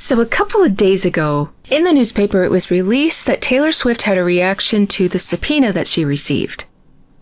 So a couple of days ago, in the newspaper it was released that Taylor Swift had a reaction to the subpoena that she received.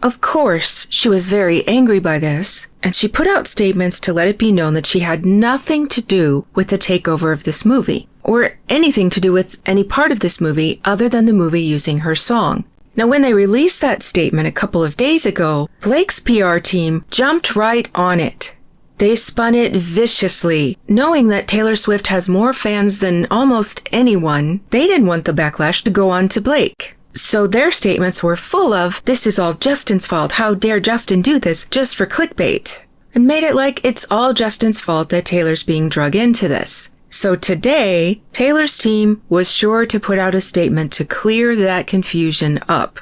Of course, she was very angry by this, and she put out statements to let it be known that she had nothing to do with the takeover of this movie, or anything to do with any part of this movie other than the movie using her song. Now, when they released that statement a couple of days ago, Blake's PR team jumped right on it. They spun it viciously. Knowing that Taylor Swift has more fans than almost anyone, they didn't want the backlash to go on to Blake. So their statements were full of, "This is all Justin's fault. How dare Justin do this just for clickbait?" And made it like it's all Justin's fault that Taylor's being drug into this. So today, Taylor's team was sure to put out a statement to clear that confusion up.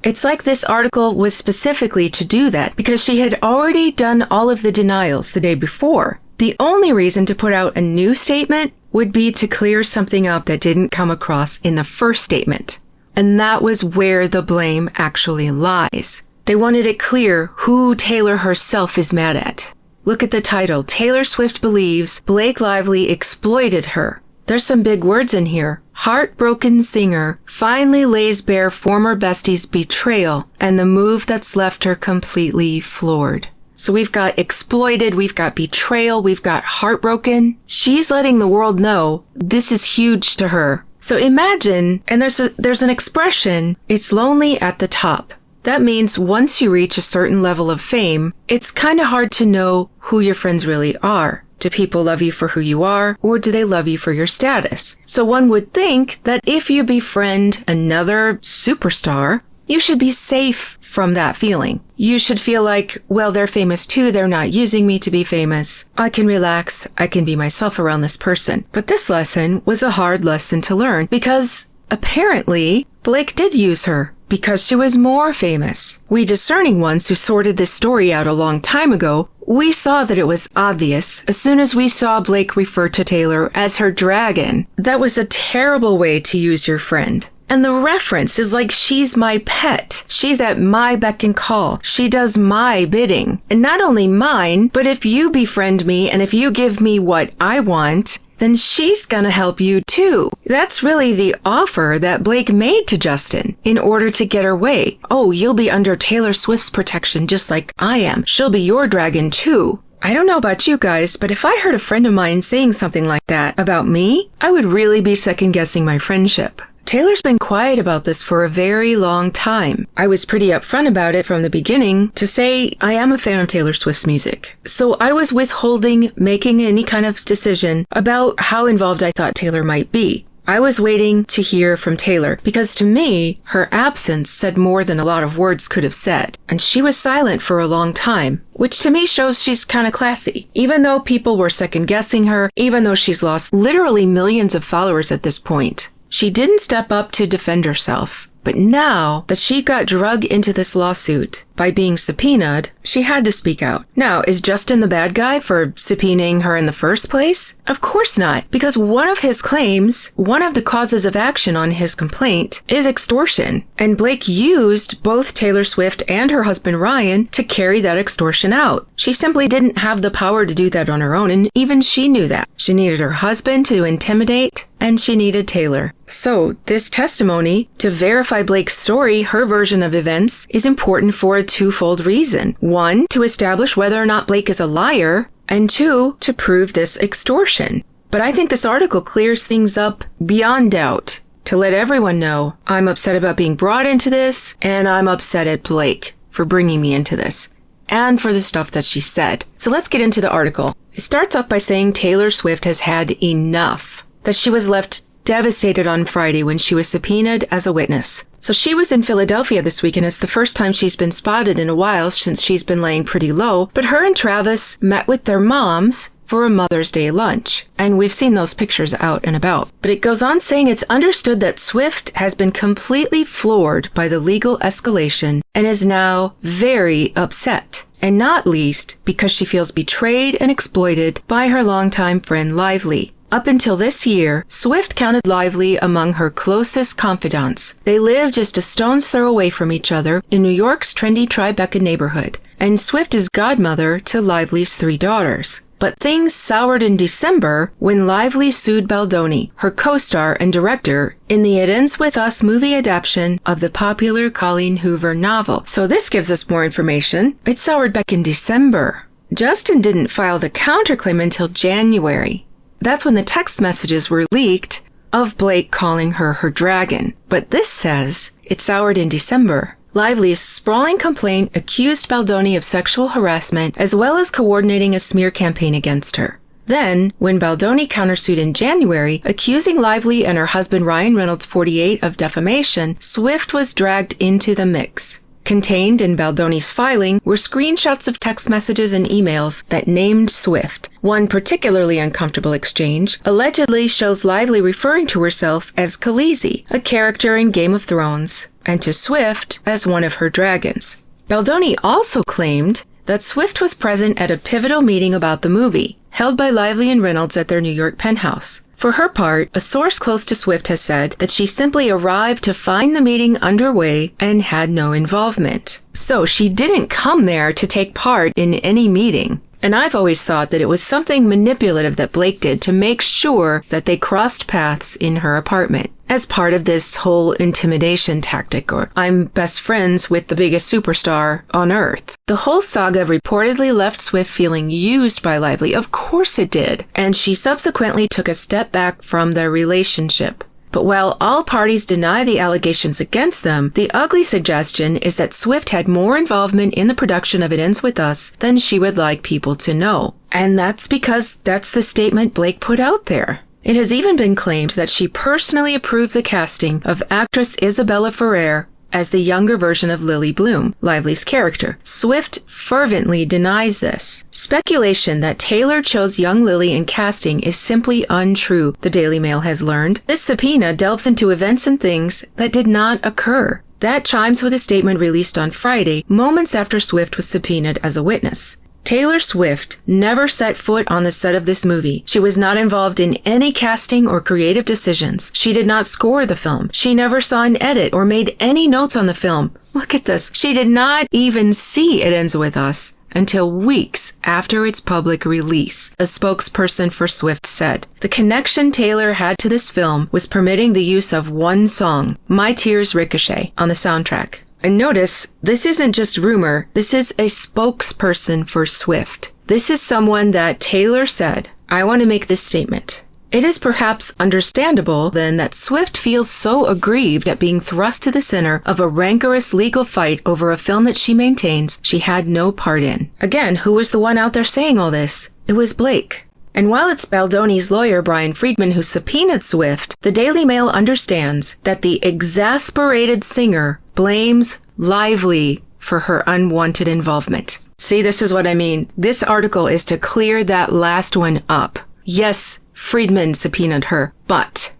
It's like this article was specifically to do that because she had already done all of the denials the day before. The only reason to put out a new statement would be to clear something up that didn't come across in the first statement. And that was where the blame actually lies. They wanted it clear who Taylor herself is mad at. Look at the title. Taylor Swift believes Blake Lively exploited her. There's some big words in here. Heartbroken singer finally lays bare former bestie's betrayal and the move that's left her completely floored. So we've got exploited, we've got betrayal, we've got heartbroken. She's letting the world know this is huge to her. So imagine, and there's an expression, it's lonely at the top. That means once you reach a certain level of fame, it's kind of hard to know who your friends really are. Do people love you for who you are, or do they love you for your status? So one would think that if you befriend another superstar, you should be safe from that feeling. You should feel like, well, they're famous too. They're not using me to be famous. I can relax. I can be myself around this person. But this lesson was a hard lesson to learn because apparently Blake did use her because she was more famous. We discerning ones who sorted this story out a long time ago, we saw that it was obvious as soon as we saw Blake refer to Taylor as her dragon. That was a terrible way to use your friend. And the reference is like she's my pet. She's at my beck and call. She does my bidding. And not only mine, but if you befriend me and if you give me what I want, then she's gonna help you too. That's really the offer that Blake made to Justin in order to get her way. Oh, you'll be under Taylor Swift's protection just like I am. She'll be your dragon too. I don't know about you guys, but if I heard a friend of mine saying something like that about me, I would really be second guessing my friendship. Taylor's been quiet about this for a very long time. I was pretty upfront about it from the beginning to say I am a fan of Taylor Swift's music. So I was withholding making any kind of decision about how involved I thought Taylor might be. I was waiting to hear from Taylor because to me, her absence said more than a lot of words could have said. And she was silent for a long time, which to me shows she's kind of classy. Even though people were second guessing her, even though she's lost literally millions of followers at this point. She didn't step up to defend herself, but now that she got dragged into this lawsuit by being subpoenaed, she had to speak out. Now, is Justin the bad guy for subpoenaing her in the first place? Of course not, because one of his claims, one of the causes of action on his complaint is extortion. And Blake used both Taylor Swift and her husband Ryan to carry that extortion out. She simply didn't have the power to do that on her own, and even she knew that. She needed her husband to intimidate, and she needed Taylor. So, this testimony, to verify Blake's story, her version of events, is important for a twofold reason. One, to establish whether or not Blake is a liar, and two, to prove this extortion. But I think this article clears things up beyond doubt. To let everyone know, I'm upset about being brought into this, and I'm upset at Blake for bringing me into this, and for the stuff that she said. So let's get into the article. It starts off by saying Taylor Swift has had enough, that she was left devastated on Friday when she was subpoenaed as a witness. So she was in Philadelphia this week, and it's the first time she's been spotted in a while since she's been laying pretty low. But her and Travis met with their moms for a Mother's Day lunch. And we've seen those pictures out and about. But it goes on saying it's understood that Swift has been completely floored by the legal escalation and is now very upset. And not least because she feels betrayed and exploited by her longtime friend Lively. Up until this year, Swift counted Lively among her closest confidants. They lived just a stone's throw away from each other in New York's trendy Tribeca neighborhood, and Swift is godmother to Lively's 3 daughters. But things soured in December when Lively sued Baldoni, her co-star and director, in the It Ends With Us movie adaptation of the popular Colleen Hoover novel. So this gives us more information. It soured back in December. Justin didn't file the counterclaim until January. That's when the text messages were leaked of Blake calling her dragon. But this says it soured in December. Lively's sprawling complaint accused Baldoni of sexual harassment as well as coordinating a smear campaign against her. Then, when Baldoni countersued in January, accusing Lively and her husband Ryan Reynolds, 48, of defamation, Swift was dragged into the mix. Contained in Baldoni's filing were screenshots of text messages and emails that named Swift. One particularly uncomfortable exchange allegedly shows Lively referring to herself as Khaleesi, a character in Game of Thrones, and to Swift as one of her dragons. Baldoni also claimed that Swift was present at a pivotal meeting about the movie, held by Lively and Reynolds at their New York penthouse. For her part, a source close to Swift has said that she simply arrived to find the meeting underway and had no involvement. So she didn't come there to take part in any meeting. And I've always thought that it was something manipulative that Blake did to make sure that they crossed paths in her apartment as part of this whole intimidation tactic, or I'm best friends with the biggest superstar on earth. The whole saga reportedly left Swift feeling used by Lively. Of course it did. And she subsequently took a step back from their relationship. But while all parties deny the allegations against them, the ugly suggestion is that Swift had more involvement in the production of It Ends With Us than she would like people to know. And that's because that's the statement Blake put out there. It has even been claimed that she personally approved the casting of actress Isabella Ferrer as the younger version of Lily Bloom, Lively's character. Swift fervently denies this. Speculation that Taylor chose young Lily in casting is simply untrue, the Daily Mail has learned. This subpoena delves into events and things that did not occur. That chimes with a statement released on Friday, moments after Swift was subpoenaed as a witness. Taylor Swift never set foot on the set of this movie. She was not involved in any casting or creative decisions. She did not score the film. She never saw an edit or made any notes on the film. Look at this. She did not even see It Ends With Us until weeks after its public release, a spokesperson for Swift said. The connection Taylor had to this film was permitting the use of one song, My Tears Ricochet, on the soundtrack. And notice, this isn't just rumor, this is a spokesperson for Swift. This is someone that Taylor said, I want to make this statement. It is perhaps understandable, then, that Swift feels so aggrieved at being thrust to the center of a rancorous legal fight over a film that she maintains she had no part in. Again, who was the one out there saying all this? It was Blake. And while it's Baldoni's lawyer, Brian Friedman, who subpoenaed Swift, the Daily Mail understands that the exasperated singer blames Lively for her unwanted involvement. See, this is what I mean. This article is to clear that last one up. Yes, Friedman subpoenaed her, but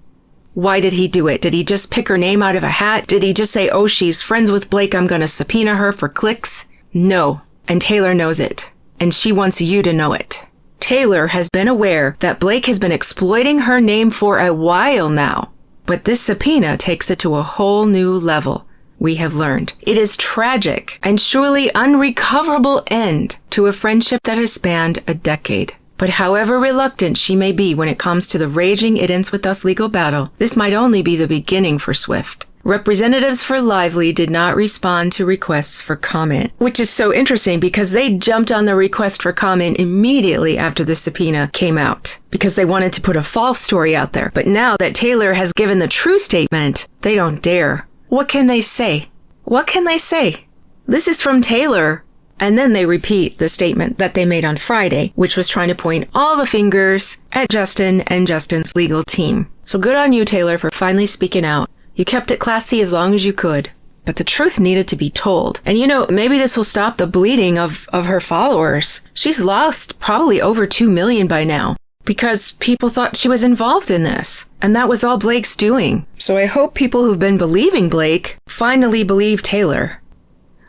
why did he do it? Did he just pick her name out of a hat? Did he just say, oh, she's friends with Blake, I'm going to subpoena her for clicks? No, and Taylor knows it, and she wants you to know it. Taylor has been aware that Blake has been exploiting her name for a while now, but this subpoena takes it to a whole new level. We have learned. It is tragic and surely unrecoverable end to a friendship that has spanned a decade. But however reluctant she may be when it comes to the raging It Ends With Us legal battle, this might only be the beginning for Swift. Representatives for Lively did not respond to requests for comment, which is so interesting because they jumped on the request for comment immediately after the subpoena came out because they wanted to put a false story out there. But now that Taylor has given the true statement, they don't dare. What can they say? What can they say? This is from Taylor. And then they repeat the statement that they made on Friday, which was trying to point all the fingers at Justin and Justin's legal team. So good on you, Taylor, for finally speaking out. You kept it classy as long as you could. But the truth needed to be told. And maybe this will stop the bleeding of her followers. She's lost probably over 2 million by now because people thought she was involved in this. And that was all Blake's doing. So I hope people who've been believing Blake finally believe Taylor.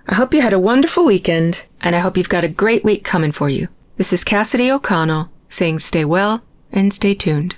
I hope you had a wonderful weekend, and I hope you've got a great week coming for you. This is Cassidy O'Connell saying stay well and stay tuned.